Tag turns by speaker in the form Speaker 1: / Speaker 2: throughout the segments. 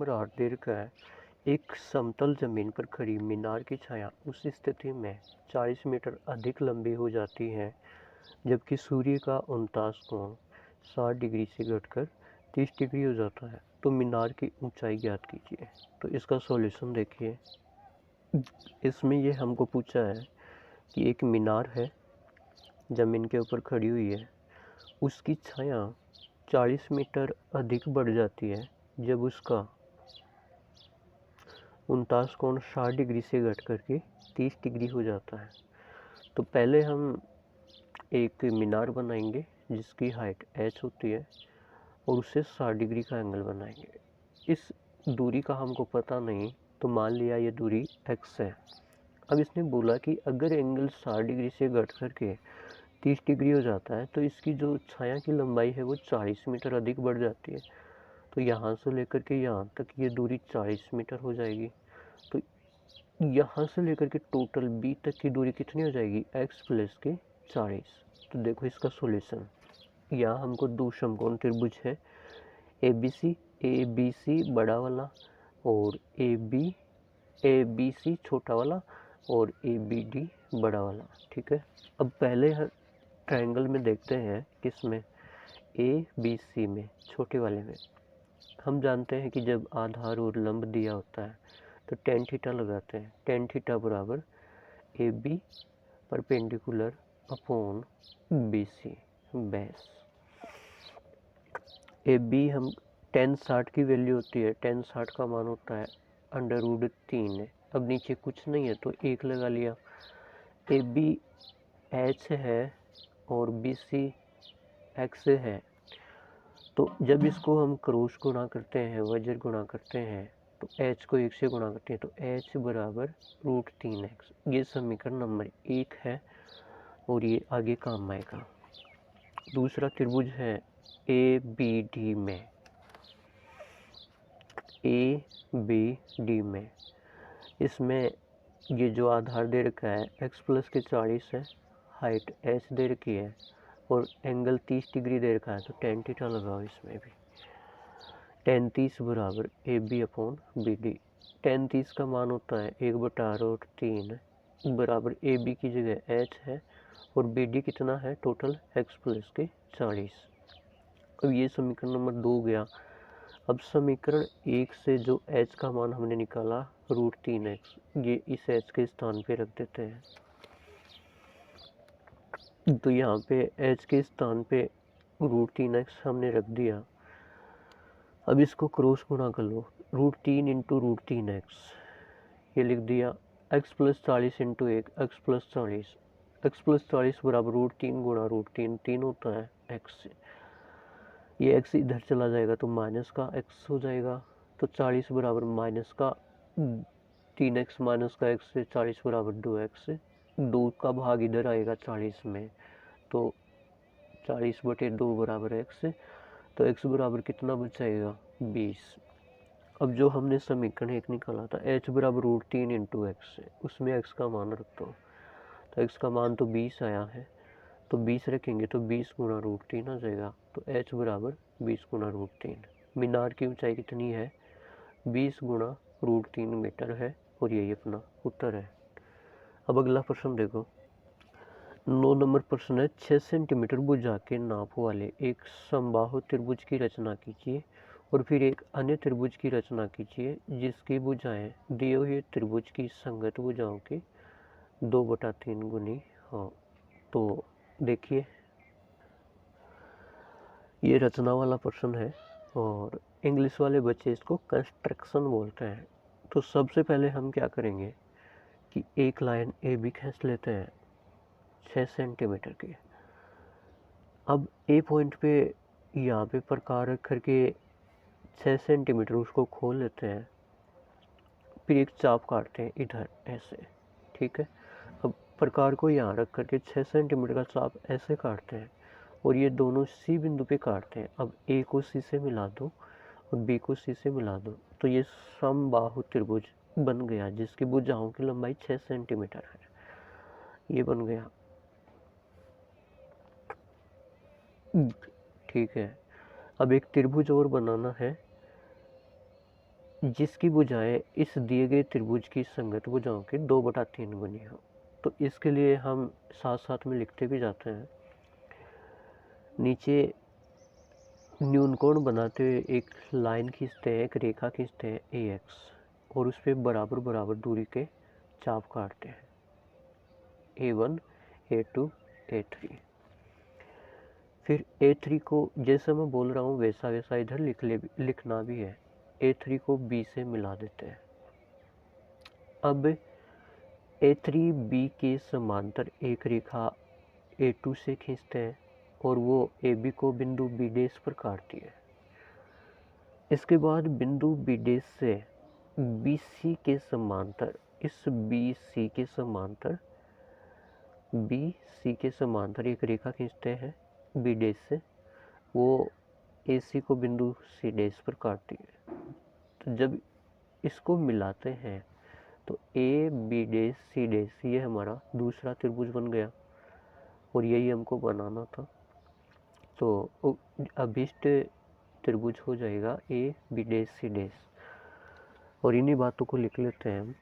Speaker 1: और आठ दीर्घ है। एक समतल जमीन पर खड़ी मीनार की छाया उस स्थिति में 40 मीटर अधिक लंबी हो जाती है जबकि सूर्य का उनतास कोण 60 डिग्री से घटकर 30 डिग्री हो जाता है। तो मीनार की ऊंचाई ज्ञात कीजिए। तो इसका सॉल्यूशन देखिए। इसमें ये हमको पूछा है कि एक मीनार है, जमीन के ऊपर खड़ी हुई है, उसकी छाया 40 मीटर अधिक बढ़ जाती है जब उसका उनतास कोण 60 डिग्री से घट करके 30 डिग्री हो जाता है। तो पहले हम एक मीनार बनाएंगे जिसकी हाइट h होती है और उससे 60 डिग्री का एंगल बनाएंगे। इस दूरी का हमको पता नहीं, तो मान लिया ये दूरी x है। अब इसने बोला कि अगर एंगल 60 डिग्री से घट करके 30 डिग्री हो जाता है तो इसकी जो छाया की लंबाई है वो 40 मीटर अधिक बढ़ जाती है। तो यहाँ से लेकर के यहाँ तक ये दूरी 40 मीटर हो जाएगी। तो यहाँ से लेकर के टोटल b तक की दूरी कितनी हो जाएगी, x प्लस के 40। तो देखो इसका सॉल्यूशन। यहाँ हमको दो समकोण त्रिभुज है, ए बी सी बड़ा वाला और ए बी सी छोटा वाला और ए बी डी बड़ा वाला। ठीक है, अब पहले ट्रायंगल में देखते हैं किसमें, ए बी सी में, छोटे वाले में। हम जानते हैं कि जब आधार और लंब दिया होता है तो टेन थीटा लगाते हैं। टेन थीटा बराबर A B perpendicular upon B C base. A B हम टेन 60 की वैल्यू होती है, टेन 60 का मान होता है √3 है। अब नीचे कुछ नहीं है तो एक लगा लिया। ए बी एच है और बी सी एक्स है। तो जब इसको हम क्रॉस गुणा करते हैं, वज्र गुणा करते हैं, तो h को 1 से गुणा करते हैं तो h बराबर √3x। ये समीकरण नंबर 1 है और ये आगे काम आएगा। दूसरा त्रिभुज है ए बी डी में। ए बी डी में इसमें ये जो आधार दे रखा है x प्लस के 40 है, हाइट h दे रखी है और एंगल 30 डिग्री दे रखा है। तो टेन थीटा लगाओ इसमें भी। टेन 30 बराबर A B upon B D. Tan 30 का मान होता है 1/√3 बराबर ए बी की जगह h है और बी डी कितना है टोटल x प्लस के 40। अब ये समीकरण नंबर 2 गया। अब समीकरण 1 से जो h का मान हमने निकाला √3x, ये इस h के स्थान पे रख देते हैं। तो यहाँ पे h के स्थान पे √3x हमने रख दिया। अब इसको क्रॉस गुणा कर लो, √3 इंटू √3x, ये लिख दिया। x plus 40 into 1, x plus 40, x plus 40 बराबर √3 गुणा √3, 3 होता है x से। ये x इधर चला जाएगा तो माइनस का x हो जाएगा। तो 40 बराबर माइनस का 3x माइनस का x से 40 बराबर 2x से। 2 का भाग इधर आएगा 40 में, तो 40/2 बराबर x से। तो x बराबर कितना बचाएगा 20। अब जो हमने समीकरण 1 निकाला था h बराबर √3 इंटू एक्स से, उसमें x का मान रखता हूँ। तो x का मान तो 20 आया है, तो 20 रखेंगे तो 20 गुणा √3 आ जाएगा। तो h बराबर 20 गुणा √3। मीनार की ऊंचाई कितनी है, 20 गुणा √3 मीटर है और यही अपना उत्तर है। अब अगला प्रश्न देखो। 9 नंबर प्रश्न है, 6 सेंटीमीटर भुजा के नाप वाले एक समबाहु त्रिभुज की रचना कीजिए और फिर एक अन्य त्रिभुज की रचना कीजिए जिसकी भुजाएं दिए हुए त्रिभुज की संगत भुजाओं की 2/3 गुनी हो। तो देखिए ये रचना वाला प्रश्न है और इंग्लिश वाले बच्चे इसको कंस्ट्रक्शन बोलते हैं। तो सबसे पहले हम क्या करेंगे कि एक लाइन ए बी खींच लेते हैं 6 सेंटीमीटर की। अब ए पॉइंट पे यहाँ पे प्रकार रख करके 6 सेंटीमीटर उसको खोल लेते हैं, फिर एक चाप काटते हैं इधर ऐसे। ठीक है, अब प्रकार को यहाँ रख करके 6 सेंटीमीटर का चाप ऐसे काटते हैं और ये दोनों सी बिंदु पे काटते हैं। अब ए को सी से मिला दो और बी को सी से मिला दो, तो ये समबाहु त्रिभुज बन गया जिसकी भुजाओं की लंबाई 6 सेंटीमीटर है। ये बन गया। ठीक है, अब एक त्रिभुज और बनाना है जिसकी भुजाएं इस दिए गए त्रिभुज की संगत भुजाओं के 2/3 बनी हो। तो इसके लिए हम साथ साथ में लिखते भी जाते हैं। नीचे न्यूनकोण बनाते हुए एक लाइन खींचते हैं, एक रेखा खींचते हैं AX, और उस पर बराबर बराबर दूरी के चाप काटते हैं A1, A2, A3। फिर A3 को जैसे मैं बोल रहा हूँ वैसा वैसा इधर लिखना भी है। A3 को B से मिला देते हैं। अब A3 B के समांतर एक रेखा A2 से खींचते हैं और वो AB को बिंदु B' पर काटती है। इसके बाद बिंदु B' से BC के समांतर, इस BC के समांतर एक रेखा खींचते हैं B' से, वो AC को बिंदु C' पर काटती है। तो जब इसको मिलाते हैं तो AB' C' ये हमारा दूसरा त्रिभुज बन गया और यही हमको बनाना था। तो अभिष्ट त्रिभुज हो जाएगा AB' C'। और इन्हीं बातों को लिख लेते हैं हम।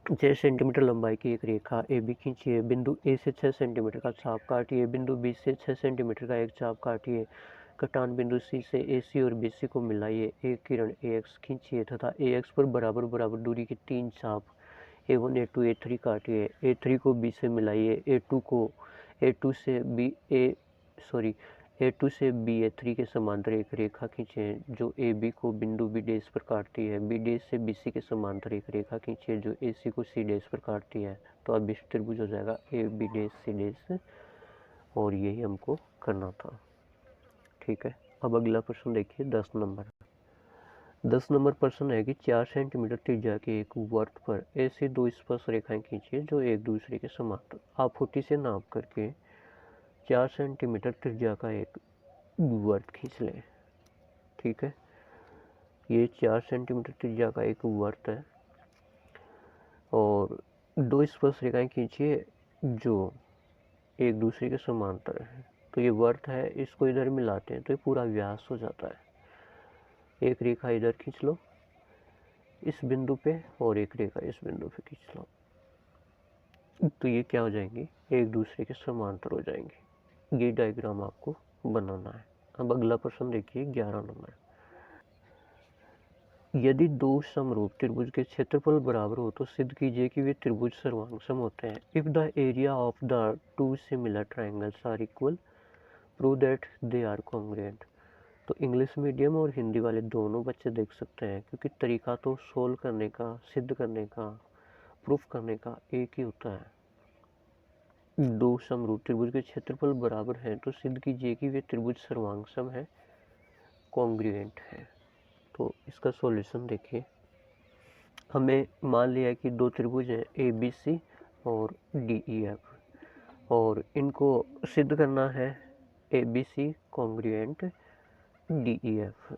Speaker 1: 6 सेंटीमीटर लंबाई की एक रेखा AB खींचिए, बिंदु A से 6 सेंटीमीटर का चाप काटिए, बिंदु B से 6 सेंटीमीटर का एक चाप काटिए, कटान बिंदु C से AC और BC को मिलाइए, एक किरण AX खींचिए तथा AX पर बराबर बराबर दूरी के 3 चाप A1, A2, A3 काटिए, A3 को B से मिलाइए, A2 से BA3 के समांतर एक रेखा खींचें जो AB को बिंदु B' पर काटती है, B' से BC के समांतर एक रेखा खींचें जो AC को C' पर काटती है। तो अब इस त्रिभुज हो जाएगा AB' C', और यही हमको करना था। ठीक है, अब अगला प्रश्न देखिए 10 नंबर प्रश्न है कि 4 सेंटीमीटर त्रिज्या के एक वृत्त पर ऐसे 2 स्पर्श रेखाएं खींचिए जो एक दूसरे के समांतर। आप फुटी से नाप करके 4 सेंटीमीटर त्रिज्या का एक वृत्त खींच लें। ठीक है, ये 4 सेंटीमीटर त्रिज्या का एक वृत्त है और 2 स्पर्श रेखाएं खींचिए जो एक दूसरे के समांतर है। तो ये वृत्त है, इसको इधर मिलाते हैं तो ये पूरा व्यास हो जाता है। एक रेखा इधर खींच लो इस बिंदु पे और एक रेखा इस बिंदु पे खींच लो, तो ये क्या हो जाएंगी, एक दूसरे के समांतर हो जाएंगे। ये डायग्राम आपको बनाना है। अब अगला प्रश्न देखिए 11 नंबर। यदि दो समरूप त्रिभुज के क्षेत्रफल बराबर हो तो सिद्ध कीजिए कि वे त्रिभुज सर्वांगसम होते हैं। If the area of the two similar triangles are equal, prove that they are congruent. तो इंग्लिश मीडियम और हिंदी वाले दोनों बच्चे देख सकते हैं, क्योंकि तरीका तो सोल्व करने का, सिद्ध करने का, प्रूफ करने का एक ही होता है। दो समरूप त्रिभुज के क्षेत्रफल बराबर हैं तो सिद्ध कीजिए कि वे त्रिभुज सर्वांगसम है, कॉन्ग्रुएंट है। तो इसका सॉल्यूशन देखिए। हमें मान लिया कि दो त्रिभुज हैं ABC और DEF, और इनको सिद्ध करना है ABC कॉन्ग्रुएंट DEF।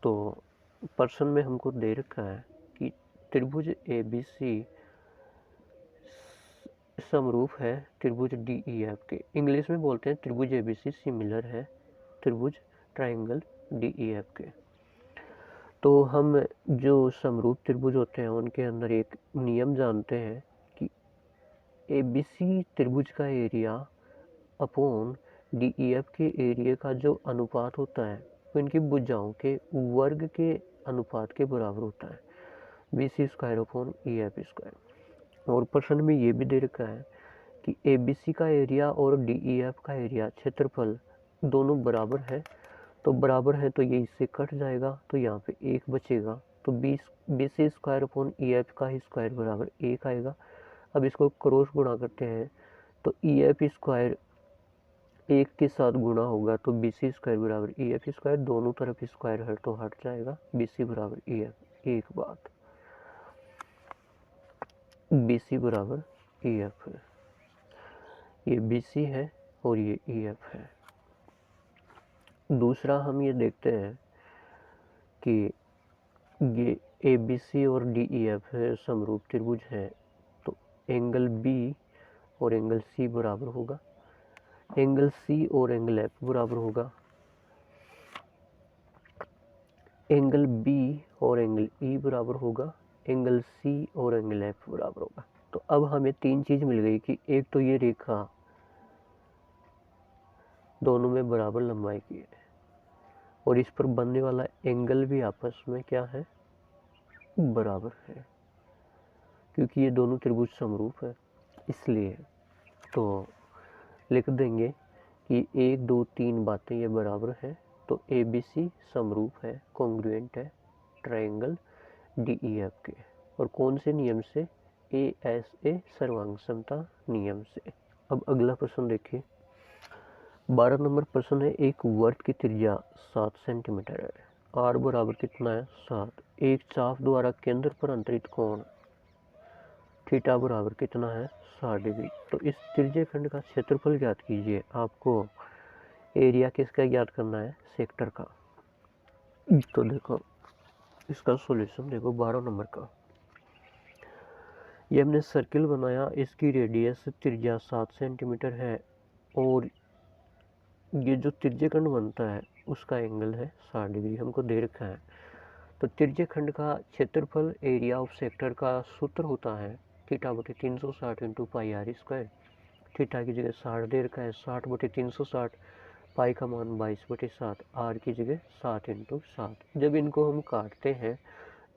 Speaker 1: तो प्रश्न में हमको दे रखा है कि त्रिभुज ABC समरूप है त्रिभुज DEF के। इंग्लिश में बोलते हैं त्रिभुज ABC सिमिलर है त्रिभुज ट्रायंगल DEF के। तो हम जो समरूप त्रिभुज होते हैं उनके अंदर एक नियम जानते हैं कि ABC त्रिभुज का एरिया अपॉन DEF के एरिया का जो अनुपात होता है वो इनकी भुजाओं के वर्ग के अनुपात के बराबर होता है, BC square upon EF square. और प्रश्न में ये भी दे रखा है कि ABC का एरिया और DEF का एरिया क्षेत्रफल दोनों बराबर है। तो बराबर है तो ये इससे कट जाएगा तो यहाँ पे 1 बचेगा, तो BC स्क्वायर अपॉन EF का ही स्क्वायर बराबर 1 आएगा। अब इसको क्रॉस गुणा करते हैं तो EF स्क्वायर 1 के साथ गुणा होगा तो BC स्क्वायर बराबर EF स्क्वायर, दोनों तरफ स्क्वायर है तो हट जाएगा, BC बराबर EF। एक बात, BC बराबर EF है, ये BC है और ये EF है। दूसरा हम ये देखते हैं कि ये ABC और DEF समरूप त्रिभुज है तो एंगल B और एंगल C बराबर होगा, एंगल C और एंगल F बराबर होगा। एंगल बी और एंगल ई बराबर होगा, एंगल सी और एंगल एफ बराबर होगा। तो अब हमें तीन चीज मिल गई कि एक तो ये रेखा दोनों में बराबर लंबाई की है और इस पर बनने वाला एंगल भी आपस में क्या है, बराबर है, क्योंकि ये दोनों त्रिभुज समरूप है इसलिए। तो लिख देंगे कि एक दो तीन बातें ये बराबर है, तो ए बी सी समरूप है, कॉन्ग्रुएंट है ट्रायंगल डी ई एफ के। और कौन से नियम से, ए एस ए सर्वांग समता नियम से। अब अगला प्रश्न देखिए, 12 नंबर प्रश्न है, एक वर्त की त्रिज्या 7 सेंटीमीटर है, आर बराबर कितना है 7, एक चाप द्वारा केंद्र पर अंतरित कोण थीटा बराबर कितना है 60 डिग्री। तो इस त्रिज्य खंड का क्षेत्रफल ज्ञात कीजिए। आपको एरिया किसका ज्ञात करना है, सेक्टर का। तो देखो इसका सॉल्यूशन देखो 12 नंबर का, ये हमने सर्किल बनाया, इसकी रेडियस त्रिज्या 7 सेंटीमीटर है और ये जो त्रिज्य खंड बनता है उसका एंगल है 60 डिग्री हमको दे रखा है। तो त्रिज्य खंड का क्षेत्रफल एरिया ऑफ सेक्टर का सूत्र होता है थीटा बटे 360 into pi r square. Theta की जगह 60 दे रखा है, 60 बटे 360, पाई का मान 22/7, आर की जगह 7 इंटू 7। जब इनको हम काटते हैं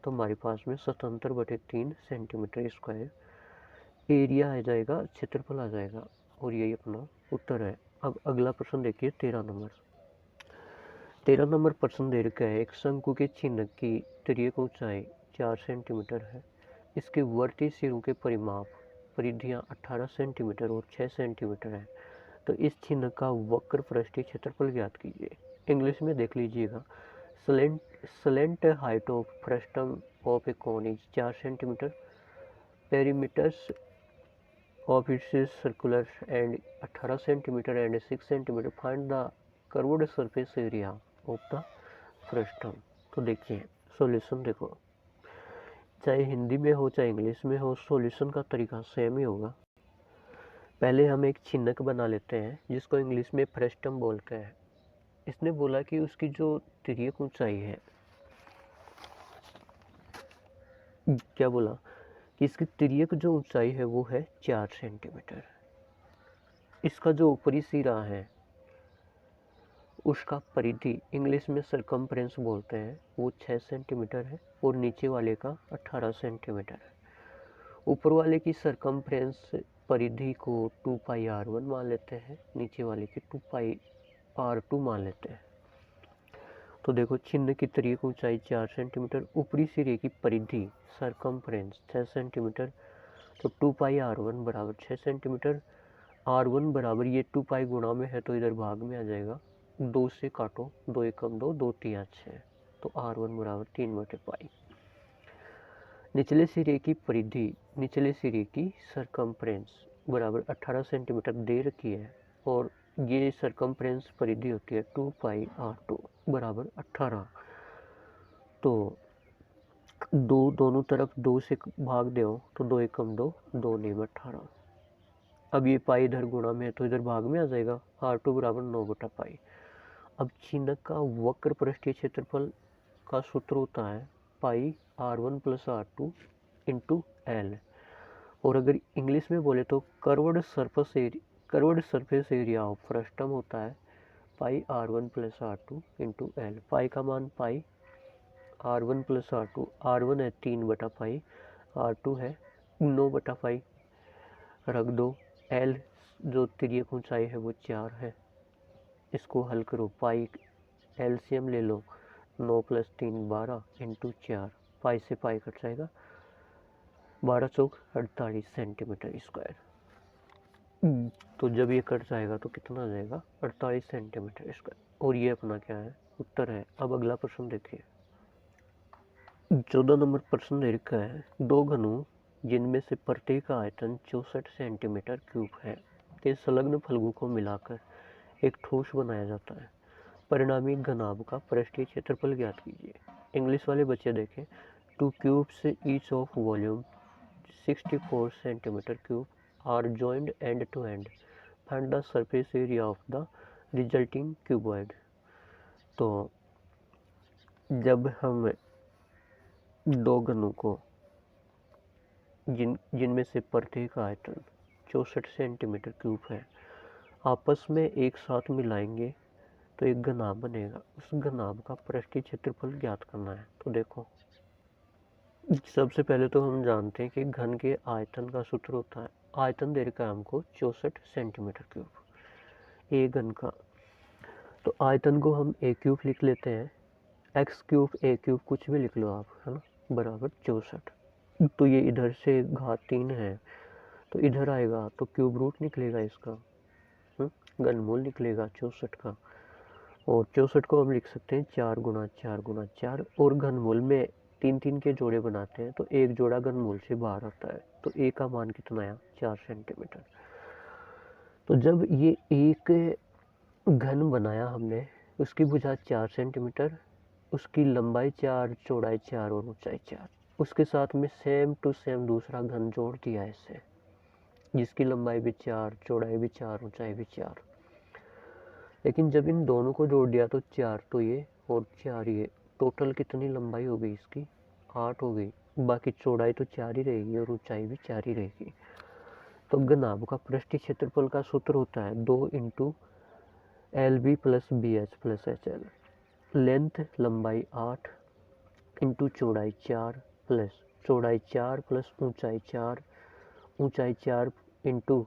Speaker 1: तो हमारे पास में 77/3 सेंटीमीटर स्क्वायर एरिया आ जाएगा, क्षेत्रफल आ जाएगा और यही अपना उत्तर है। अब अगला प्रश्न देखिए 13 नंबर। 13 नंबर प्रश्न दे रखा है, एक शंकु के चिन्ह की तिर्यक ऊंचाई 4 सेंटीमीटर है, इसके वर्ती सिरों के परिमाप परिधियां 18 सेंटीमीटर और 6 सेंटीमीटर है। तो इस चिन्ह का वक्र पृष्ठीय क्षेत्रफल ज्ञात कीजिए। इंग्लिश में देख लीजिएगा, slant height of frustum of A cone is 4 centimetre, perimeters of its circular and 18 centimeter and 6 centimeter. Find the curved surface area of the frustum। तो देखिए सॉल्यूशन देखो, चाहे हिंदी में हो चाहे इंग्लिश में हो, सॉल्यूशन का तरीका सेम ही होगा। पहले हम एक चिन्हक बना लेते हैं जिसको इंग्लिश में फ्रस्टम बोलते हैं। इसने बोला कि उसकी जो तिर्यक ऊंचाई है, क्या बोला कि इसकी तिर्यक जो ऊंचाई है वो है 4 सेंटीमीटर। इसका जो ऊपरी सिरा है उसका परिधि इंग्लिश में सरकमफ्रेंस बोलते हैं, वो 6 सेंटीमीटर है और नीचे वाले का 18 सेंटीमीटर है। ऊपर वाले की सरकमफ्रेंस परिधि को 2 पाई r1 मान लेते हैं, नीचे वाले की 2 पाई r2 मान लेते हैं। तो देखो चिन्ह की तिर्यक ऊंचाई 4 सेंटीमीटर, ऊपरी सिरे की परिधि सरकमफ्रेंस 6 सेंटीमीटर, तो 2 पाई r1 बराबर 6 सेंटीमीटर। r1 बराबर ये 2 पाई गुणा में है तो इधर भाग में आ जाएगा, 2 से काटो, 2 एकम 2, 2 तिया 6, तो r1 बराबर 3/पाई। निचले सिरे की परिधि, निचले सिरे की सरकमफ्रेंस बराबर 18 सेंटीमीटर दे रखी है और ये सरकमफ्रेंस परिधि होती है 2 पाई r2 बराबर 18। तो दो दोनों तरफ 2 से भाग दो तो 2 एकम 2, 2 नेम 18। अब ये पाई इधर गुणा में है तो इधर भाग में आ जाएगा, r2 बराबर 9/पाई। अब चिन्ह का वक्र पृष्ठीय क्षेत्रफल का सूत्र होता है pi r1 plus r2 into L, और अगर इंग्लिश में बोले तो curved surface area of frustum होता है pi r1 plus r2 into L. Pi का मान पाई, r1 प्लस r2, r1 है 3/पाई, r2 है 9/पाई, रख दो। एल जो तिर्यक ऊंचाई है वो 4 है, इसको हल करो, पाई एलसीएम ले लो, 9 + 3 12 इंटू 4, पाई से पाई कट जाएगा, 12 चौक 48 सेंटीमीटर स्क्वायर। तो जब ये कट जाएगा तो कितना आ जाएगा 48 सेंटीमीटर स्क्वायर, और ये अपना क्या है उत्तर है। अब अगला प्रश्न देखिए, 14 नंबर प्रश्न दे रखा है, दो घनों जिनमें से प्रत्येक का आयतन 64 सेंटीमीटर क्यूब है के संलग्न फलकों को मिलाकर एक ठोस बनाया जाता है, परिणामी घनाभ का पृष्ठीय क्षेत्रफल ज्ञात कीजिए। इंग्लिश वाले बच्चे देखें, 2 cubes each of volume 64 centimetre cube are joined end to end, find the surface area of the resulting cuboid। तो जब हम दो घनों को जिनमें से प्रत्येक आयतन 64 सेंटीमीटर क्यूब है आपस में एक साथ मिलाएंगे तो एक घनाभ बनेगा। उस घनाभ का पृष्ठीय क्षेत्रफल ज्ञात करना है। तो देखो, सबसे पहले तो हम जानते हैं कि घन के आयतन का सूत्र होता है, आयतन दे रखा है हमको 64 सेंटीमीटर क्यूब ए घन का। तो आयतन को हम ए क्यूब लिख लेते हैं, एक्स क्यूब ए क्यूब कुछ भी लिख लो आप, है ना, बराबर 64। तो ये इधर से घात 3 है तो इधर आएगा तो क्यूब रूट निकलेगा इसका, घनमूल निकलेगा 64 का। और 64 को हम लिख सकते हैं 4 गुना 4 गुना 4, और घनमूल में 3 के जोड़े बनाते हैं तो एक जोड़ा घनमूल से बाहर आता है। तो ए का मान कितना आया, 4 सेंटीमीटर। तो जब ये एक घन बनाया हमने, उसकी भुजा 4 सेंटीमीटर, उसकी लंबाई 4, चौड़ाई 4 और ऊंचाई 4, उसके साथ में सेम टू सेम दूसरा घन जोड़ दिया इससे, जिसकी लंबाई भी 4, चौड़ाई भी 4, ऊंचाई भी 4। लेकिन जब इन दोनों को जोड़ दिया तो 4 तो ये और 4 ये, टोटल कितनी लंबाई हो गई इसकी, 8 हो गई। बाकी चौड़ाई तो 4 ही रहेगी और ऊंचाई भी 4 ही रहेगी। तो घनाभ का पृष्ठीय क्षेत्रफल का सूत्र होता है 2 into L B plus B H plus H L. Length लंबाई 8 इंटू चौड़ाई 4 प्लस चौड़ाई 4 प्लस ऊंचाई 4, ऊंचाई 4 इंटू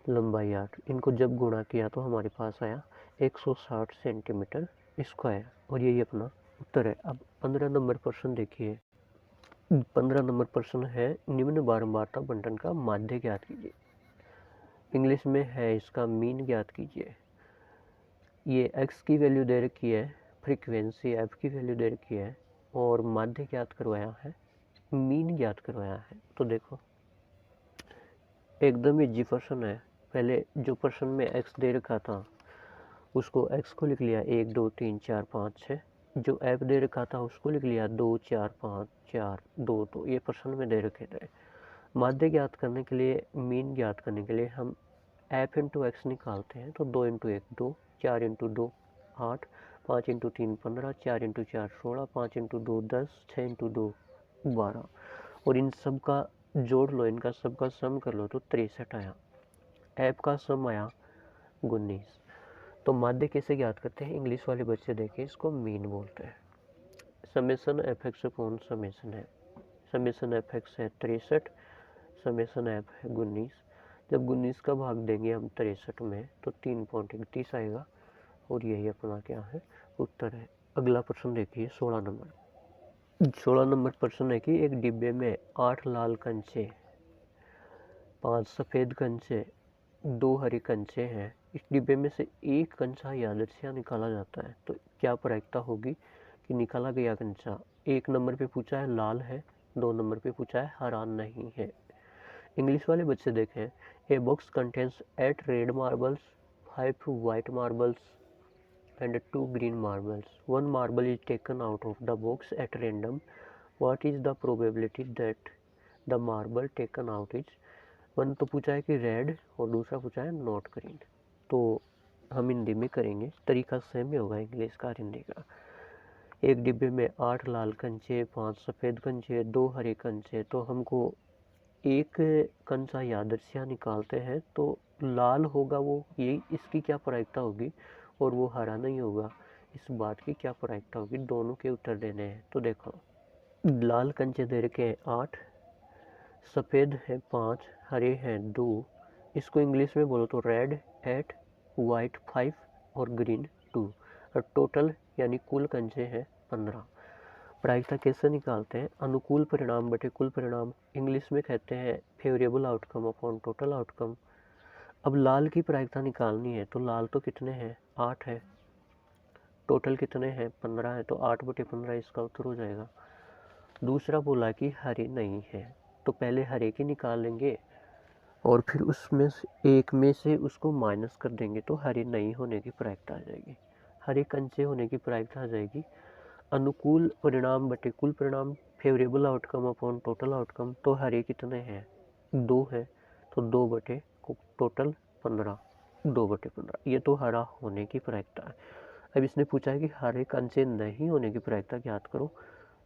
Speaker 1: लंबाई 8, इनको जब गुणा किया तो हमारे पास आया 160 सेंटीमीटर स्क्वायर, और यही अपना उत्तर है। अब 15 नंबर प्रश्न देखिए। 15 नंबर प्रश्न है, निम्न बारंबारता बंटन का माध्य ज्ञात कीजिए। इंग्लिश में है इसका मीन ज्ञात कीजिए। ये x की वैल्यू दे रखी है, फ्रीक्वेंसी f की वैल्यू दे रखी है, और माध्य ज्ञात करवाया है, मीन ज्ञात करवाया है। तो देखो, एकदम इजी प्रश्न है। पहले जो प्रश्न में x दे रखा था उसको x को लिख लिया 1 2 3 4 5 6, जो f दे रखा था उसको लिख लिया 2 4 5 4 2। तो ये प्रश्न में दे रखे थे। माध्य ज्ञात करने के लिए, मीन ज्ञात करने के लिए हम f इंटू एक्स निकालते हैं। तो 2 into 1 2, 4 into 2 8, 5 into 3 15, 4 into 4 16, 5 into 2 10, 6 into 2 12, और इन सब का जोड़ लो, इनका सबका सम कर लो तो 63 आया। f का सम आया 19। तो माध्य कैसे ज्ञात करते हैं, इंग्लिश वाले बच्चे देखें, इसको मीन बोलते हैं। Summation F x upon summation है, समेसन एफ एक्स है 63, समेसन एफ है 19। जब 19 का भाग देंगे हम 63 में तो 3.31 आएगा, और यही अपना क्या है, उत्तर है। अगला प्रश्न देखिए 16 नंबर। 16 नंबर प्रश्न है कि एक डिब्बे में 8 लाल कंचे, 5 सफ़ेद कंचे, 2 हरे कंचे हैं। इस डिब्बे में से एक कंचा यादृच्छिक निकाला जाता है, तो क्या प्रायिकता होगी कि निकाला गया कंचा, 1 नंबर पे पूछा है लाल है, 2 नंबर पे पूछा है हरा नहीं है। इंग्लिश वाले बच्चे देखें, a box contains 8 red marbles, 5 white marbles and 2 green marbles. One marble is taken out of the box at random. What is the probability that the marble taken out is, one तो पूछा है कि red और दूसरा पूछा है not green. तो हम हिंदी में करेंगे, तरीका सेम ही होगा इंग्लिश का और हिंदी का। एक डिब्बे में 8 लाल कंचे, 5 सफ़ेद कंचे, 2 हरे कंचे, तो हमको एक कंचा यादृच्छिक निकालते हैं, तो लाल होगा वो, ये इसकी क्या प्रायिकता होगी, और वो हरा नहीं होगा, इस बात की क्या प्रायिकता होगी, दोनों के उत्तर देने हैं। तो देखो, लाल कंचे दे रखे हैं 8, सफ़ेद है 5, हरे हैं 2, इसको इंग्लिश में बोलो तो रेड 8, वाइट 5 और ग्रीन 2, और टोटल यानी कुल कंचे हैं 15। प्रायिकता कैसे निकालते हैं, अनुकूल परिणाम बटे कुल परिणाम, इंग्लिश में कहते हैं favourable outcome upon total outcome. अब लाल की प्रायिकता निकालनी है, तो लाल तो कितने हैं, 8 है, टोटल कितने हैं 15 है, तो 8 बटे 15 इसका उत्तर हो जाएगा। दूसरा बोला कि हरे नहीं है, तो पहले हरे की निकाल लेंगे और फिर उसमें से एक में से उसको माइनस कर देंगे, तो हरे नहीं होने की प्रायिकता आ जाएगी, हरे कंचे होने की प्रायिकता आ जाएगी। अनुकूल परिणाम बटे कुल परिणाम, favourable outcome upon total outcome, तो हरे कितने हैं 2 है, तो 2 बटे टोटल 15, 2 बटे 15, ये तो हरा होने की प्रायिकता है। अब इसने पूछा है कि हर एक अंश नहीं होने की प्रायिकता ज्ञात करो,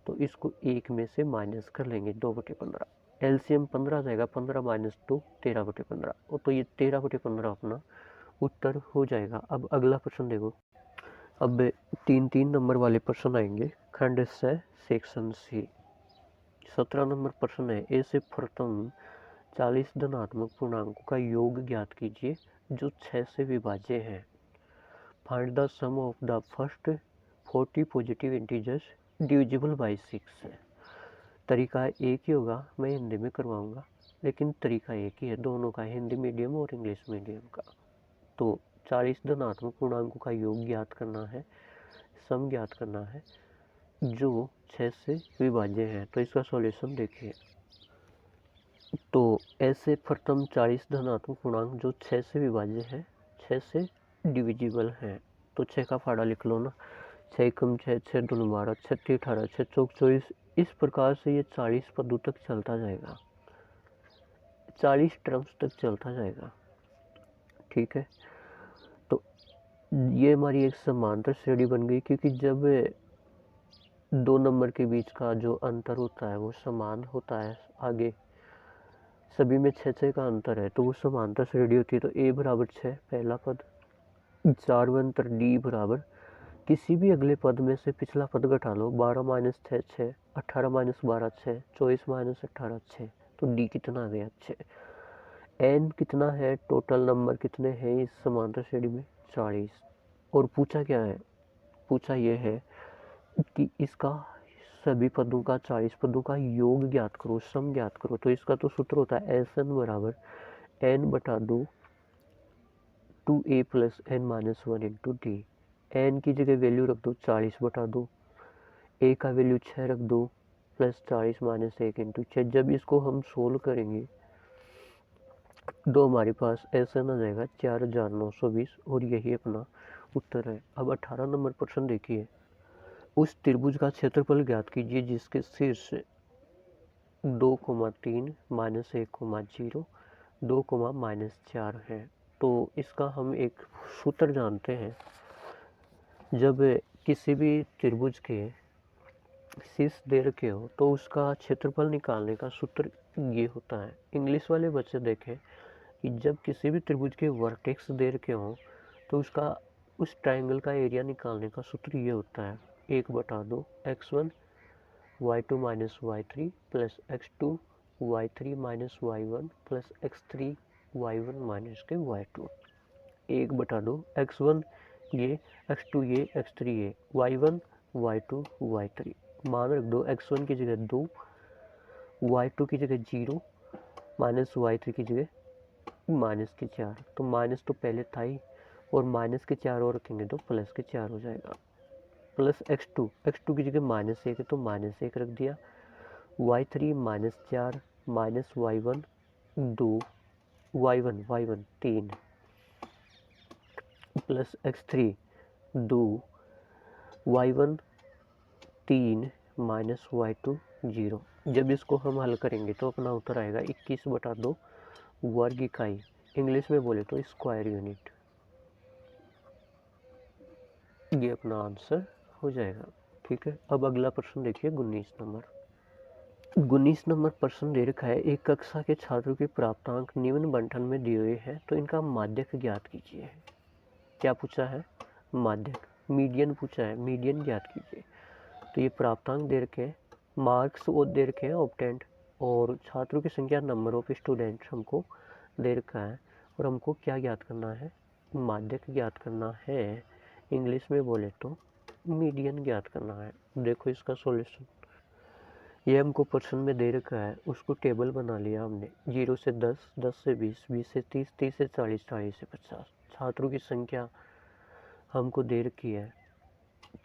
Speaker 1: तो इसको 1 में से माइनस कर लेंगे 2/15। एलसीएम 15 आ जाएगा, 15 माइनस 2 13/15, तो ये 13/15 अपना उत्तर हो जाएगा। अब अगला प्रश्न देखो। अब 3-3 नंबर वाले प्रश्न आएंगे। खंड से सेक्शन सी 17 नंबर प्रश्न है, ए से प्रथम 40 धनात्मक पूर्णांकों का योग ज्ञात कीजिए जो 6 से विभाज्य है। Find the sum of the first 40 positive integers divisible by 6 है। तरीका एक ही होगा, मैं हिंदी में करवाऊंगा, लेकिन तरीका एक ही है दोनों का, हिंदी मीडियम और इंग्लिश मीडियम का। तो 40 धनात्मक पूर्णांकों का योग ज्ञात करना है, सम ज्ञात करना है जो 6 से विभाज्य है। तो इसका सॉल्यूशन देखिए। तो ऐसे प्रथम 40 धनात्मक पूर्णांक जो 6 से विभाज्य है, 6 से डिविजिबल है, तो 6 का फाड़ा लिख लो ना। 6 कम 6, 6 दूनी 12, 6 तीन 18, 6 चौक 24। इस प्रकार से ये 40 पदों तक चलता जाएगा, 40 टर्म्स तक चलता जाएगा, ठीक है। तो ये हमारी एक समांतर श्रेणी बन गई, क्योंकि जब 2 नंबर के बीच का जो अंतर होता है वो समान होता है, आगे सभी में 6-6 का अंतर है, तो वो समांतर श्रेणी होती है। तो a बराबर 6 पहला पद, 4 अंतर d बराबर किसी भी अगले पद में से पिछला पद घटा लो। 12 माइनस 6 6, 18 माइनस 12 6, 24 माइनस 18 6, तो d कितना आ गया 6। n कितना है, टोटल नंबर कितने हैं इस समांतर श्रेणी में 40। और पूछा क्या है, पूछा यह है कि इसका सभी पदों का 40 पदों का योग ज्ञात करो, सम ज्ञात करो। तो इसका तो सूत्र होता है एस बराबर n/2 2a plus n minus 1 into D. N की जगह वैल्यू रख दो 40/2, ए का वैल्यू 6 रख दो, प्लस 40 माइनस 1 इंटू 6। जब इसको हम सोल्व करेंगे तो हमारे पास ऐसा आ जाएगा 4920, और यही अपना उत्तर है। अब 18 नंबर प्रश्न देखिए। उस त्रिभुज का क्षेत्रफल ज्ञात कीजिए जिसके शीर्ष 2,3 माइनस 1,0 2,-4 है। तो इसका हम एक सूत्र जानते हैं। जब किसी भी त्रिभुज के शीर्ष दे रखे हो तो उसका क्षेत्रफल निकालने का सूत्र ये होता है। इंग्लिश वाले बच्चे देखें कि जब किसी भी त्रिभुज के वर्टेक्स दे रखे हो तो उसका उस ट्रायंगल का एरिया निकालने का सूत्र ये होता है 1/2 x1 y2 minus y3 plus x2 y3 minus y1 plus x3 y1 minus के y2। 1/2 x1 ये, x2 ये, x3 ये, y1 y2 y3। मान रख दो x1 की जगह 2, y2 की जगह 0, माइनस y3 की जगह माइनस के 4। तो माइनस तो पहले था ही, और माइनस के 4 और रखेंगे तो प्लस के 4 हो जाएगा। प्लस x2 की जगह माइनस 1 है तो माइनस 1 रख दिया। y3 minus 4 minus y1 2, y1 3, plus x3 2, y1 3 minus y2 0। जब इसको हम हल करेंगे तो अपना उत्तर आएगा 21/2 वर्ग इकाई, इंग्लिश में बोले तो स्क्वायर यूनिट। ये अपना आंसर हो जाएगा, ठीक है। अब अगला प्रश्न देखिए 19 नंबर प्रश्न दे रखा है। एक कक्षा के छात्रों के प्राप्तांक निम्न बंटन में दिए हुए हैं, तो इनका माध्यक ज्ञात कीजिए। क्या पूछा है, माध्यक, मीडियन पूछा है, मीडियन ज्ञात कीजिए। तो ये प्राप्तांक दे रखे हैं, मार्क्स वो दे रखे हैं ऑब्टेंड, और छात्रों की संख्या नंबर ऑफ स्टूडेंट्स हमको दे रखा है, और हमको क्या ज्ञात करना है, माध्यक ज्ञात करना है। इंग्लिश में बोले तो मीडियन ज्ञात करना है। देखो इसका सॉल्यूशन, ये हमको प्रश्न में दे रखा है, उसको टेबल बना लिया हमने। 0 से 10, 10 से 20, 20 से 30, 30 से 40, 40 से 50। छात्रों की संख्या हमको दे रखी है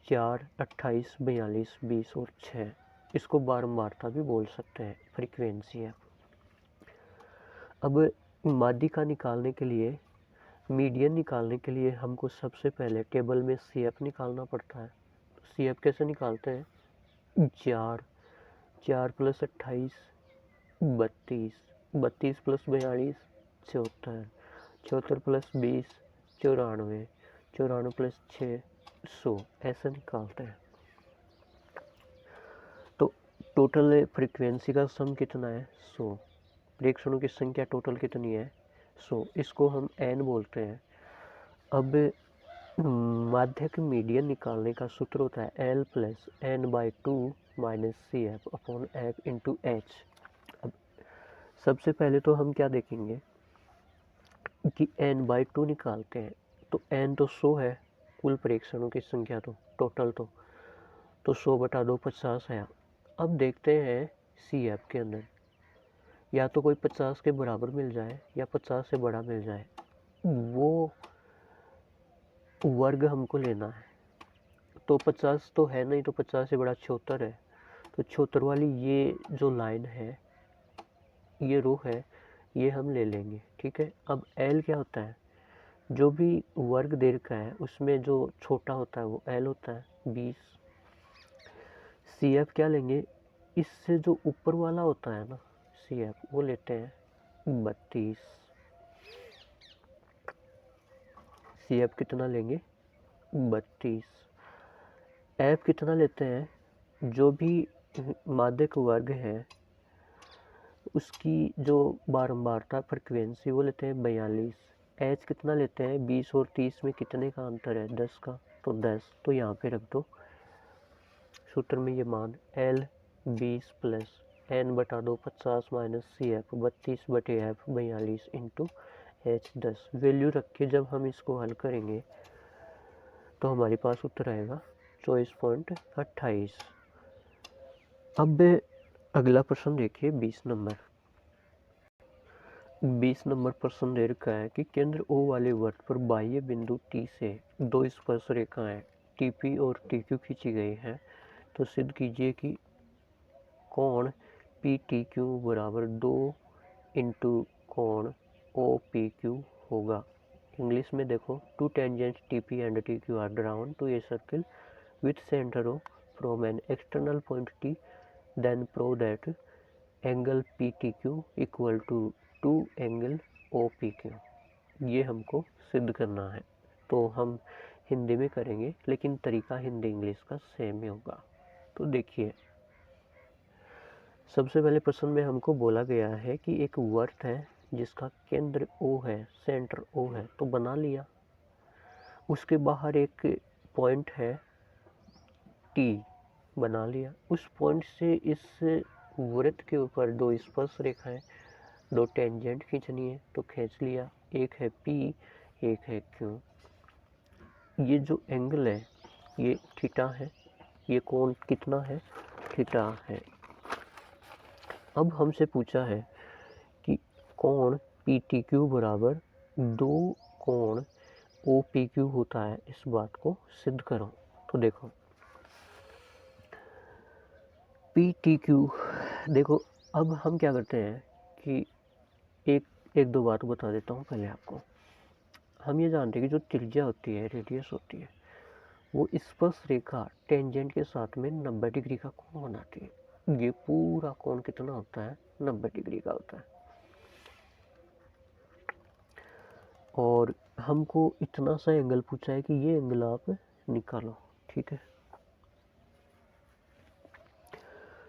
Speaker 1: 4, 28, 42, 20 और 6। इसको बारंबारता भी बोल सकते हैं, फ्रीक्वेंसी है। अब माध्यिका निकालने के लिए, मीडियन निकालने के लिए हमको सबसे पहले टेबल में CF निकालना पड़ता है। CF कैसे निकालते हैं, 4 प्लस 28 32, 32 प्लस 42 74, 74 प्लस 20 94, 94 प्लस 6 सो ऐसा निकालते हैं। तो टोटल फ्रीक्वेंसी का सम कितना है 100, प्रेक्षणों की संख्या टोटल कितनी है 100, इसको हम n बोलते हैं। अब माध्यक मीडियन निकालने का सूत्र होता है L plus n/2 minus C F upon F into H. अब सबसे पहले तो हम क्या देखेंगे कि n/2 निकालते हैं, तो n तो 100 है, कुल प्रेक्षणों की संख्या तो टोटल तो 100 बटा 2 50 है। अब देखते हैं सी एफ के अंदर या तो कोई 50 के बराबर मिल जाए या 50 से बड़ा मिल जाए, वो वर्ग हमको लेना है। तो 50 तो है नहीं, तो 50 से बड़ा 76 है, तो 76 वाली ये जो लाइन है, ये रो है, ये हम ले लेंगे। ठीक है। अब L क्या होता है, जो भी वर्ग दे रखा है उसमें जो छोटा होता है वो L होता है 20। CF क्या लेंगे, इससे जो ऊपर वाला होता है ना CF, वो लेते हैं 32। CF कितना लेंगे 32। F कितना लेते हैं, जो भी माध्यक वर्ग है उसकी जो बारंबारता फ्रिक्वेंसी वो लेते हैं 42। H कितना लेते हैं, 20 और 30 में कितने का अंतर है 10 का, तो 10, तो यहाँ पे रख दो सूत्र में ये मान L 20 प्लस n बटा 2 50 माइनस सी एफ 32 बटे एफ 42 इंटू H 10। वैल्यू रख के जब हम इसको हल करेंगे तो हमारे पास उत्तर आएगा 24.28। अब अगला प्रश्न देखिए 20 नंबर। 20 नंबर प्रश्न दे रखा है कि केंद्र O वाले वृत्त पर बाह्य बिंदु T से दो स्पर्श रेखाएं TP और TQ खींची गई हैं, तो सिद्ध कीजिए कि कोण PTQ बराबर 2 इंटू कोण OPQ होगा। इंग्लिश में देखो, two tangents TP and TQ are drawn to a circle with centre O from an external point T, then prove that angle PTQ equal to 2 angle OPQ। ये हमको सिद्ध करना है, तो हम हिंदी में करेंगे, लेकिन तरीका हिंदी इंग्लिश का सेम ही होगा। तो देखिए, सबसे पहले प्रश्न में हमको बोला गया है कि एक वृत्त है जिसका केंद्र O है, सेंटर O है, तो बना लिया। उसके बाहर एक पॉइंट है T, बना लिया। उस पॉइंट से इस वृत्त के ऊपर दो स्पर्श रेखाएं, दो टेंजेंट खींचनी है, तो खींच लिया। एक है P, एक है Q। ये जो एंगल है ये थीटा है, ये कोण कितना है थीटा है। अब हमसे पूछा है कि कोण PTQ बराबर 2 कोण OPQ होता है, इस बात को सिद्ध करो। तो देखो PTQ, देखो अब हम क्या करते हैं कि एक दो बात बता देता हूँ पहले आपको। हम ये जानते हैं कि जो त्रिज्या होती है, रेडियस होती है, वो स्पर्श रेखा टेंजेंट के साथ में 90 डिग्री का कोण बनाती है। ये पूरा कोण कितना होता है 90 डिग्री का होता है। और हमको इतना सा एंगल पूछा है कि ये एंगल आप निकालो। ठीक है,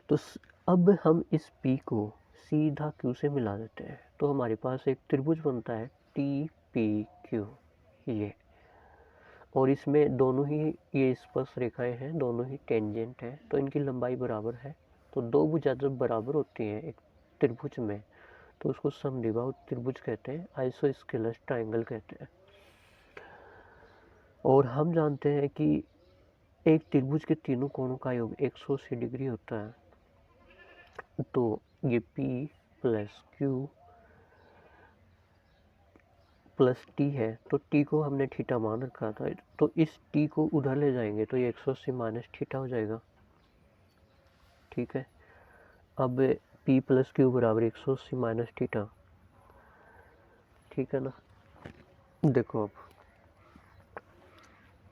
Speaker 1: तो अब हम इस P को सीधा Q से मिला देते हैं, तो हमारे पास एक त्रिभुज बनता है TPQ ये, और इसमें दोनों ही ये स्पर्श रेखाएं हैं, दोनों ही टेंजेंट हैं, तो इनकी लंबाई बराबर है। तो दो भुजा जब बराबर होती हैं एक त्रिभुज में, तो उसको समद्विबाहु त्रिभुज कहते हैं, आइसोस्केलस ट्रायंगल कहते हैं। और हम जानते हैं कि एक त्रिभुज के तीनों कोणों का योग 180 डिग्री होता है। तो ये P plus Q plus T है, तो T को हमने थीटा मान रखा था, तो इस T को उधर ले जाएंगे तो ये 180 माइनस थीटा हो जाएगा। ठीक है, अब P प्लस Q बराबर 180 माइनस थीटा। ठीक है ना, देखो अब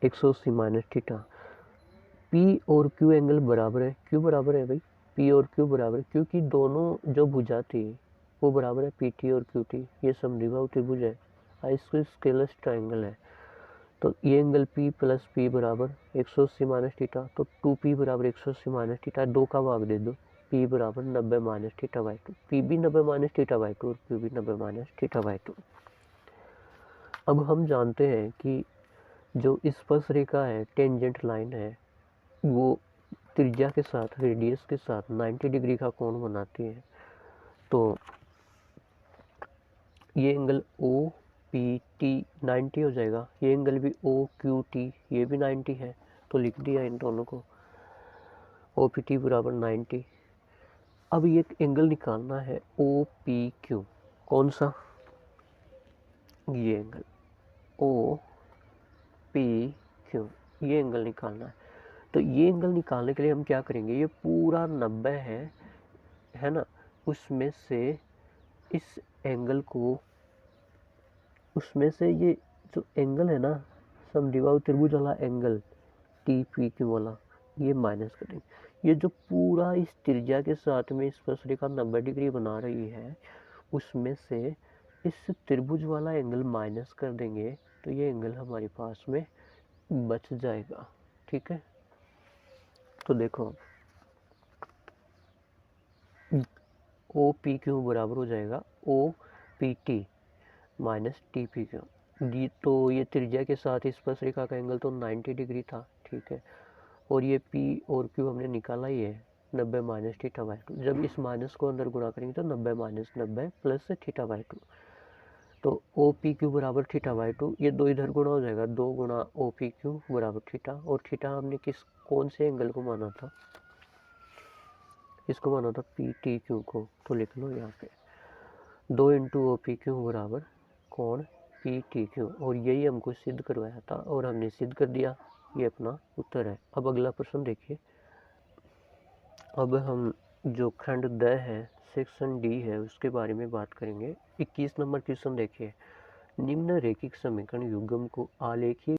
Speaker 1: 180 माइनस थीटा, P और Q एंगल बराबर है, Q बराबर है भाई, P और Q बराबर है, क्योंकि दोनों जो भुजा थी वो बराबर है PT और QT। ये समद्विबाहु त्रिभुज है, आइसोस्केलस ट्रायंगल है, तो ये एंगल P प्लस P बराबर 180 माइनस थीटा, तो 2P बराबर 180 माइनस थीटा, 2 का भाग दे दो, P बराबर 90 माइनस थीटा बाई 2, P भी 90 माइनस थीटा बाई 2 और P भी 90 माइनस थीटा बाई 2। अब हम जानते हैं कि जो स्पर्श रेखा है, टेंजेंट लाइन है, वो त्रिज्या के साथ, रेडियस के साथ 90 डिग्री का कोण बनाती है। तो ये एंगल ओ पी टी 90 हो जाएगा, ये एंगल भी ओ क्यू टी ये भी 90 है, तो लिख दिया इन दोनों को, ओ पी टी बराबर 90। अब ये एंगल निकालना है ओ पी क्यू, कौन सा, ये एंगल ओ पी क्यू, ये एंगल निकालना है। तो ये एंगल निकालने के लिए हम क्या करेंगे, ये पूरा 90 है ना, उसमें से इस एंगल को, उसमें से ये जो एंगल है ना, समद्विबाहु त्रिभुज वाला एंगल टी पी क्यू वाला, ये माइनस कर देंगे। ये जो पूरा इस त्रिज्या के साथ में स्पर्श रेखा 90 डिग्री बना रही है, उसमें से इस त्रिभुज वाला एंगल माइनस कर देंगे, तो ये एंगल हमारे पास में बच जाएगा। ठीक है, तो देखो ओ पी क्यू बराबर हो जाएगा O P T minus T P Q. तो ये त्रिज्या के साथ स्पर्श रेखा का एंगल तो 90 डिग्री था, ठीक है, और ये P और Q हमने निकाला ही है 90 माइनस थीटा बाई 2। जब इस माइनस को अंदर गुणा करेंगे तो 90 माइनस 90 प्लस थीटा बाई 2, तो ओ पी क्यू बराबर थीटा बाई 2, ये दो इधर गुणा हो जाएगा, 2 गुणा ओ पी क्यू बराबर थीटा, और थीटा हमने किस कौन से एंगल को माना था, इसको माना था पी टी क्यू को, तो लिख लो यहाँ पे 2 इंटू ओ पी क्यू बराबर कोण पी टी क्यू, और यही हमको सिद्ध करवाया था और हमने सिद्ध कर दिया, ये अपना उत्तर है। अब अगला प्रश्न देखिए। अब हम जो खंड द है, सेक्शन डी है, उसके बारे में बात करेंगे। 21 नंबर क्वेश्चन देखिए, निम्न रेखिक समीकरण युग्म को आलेखीय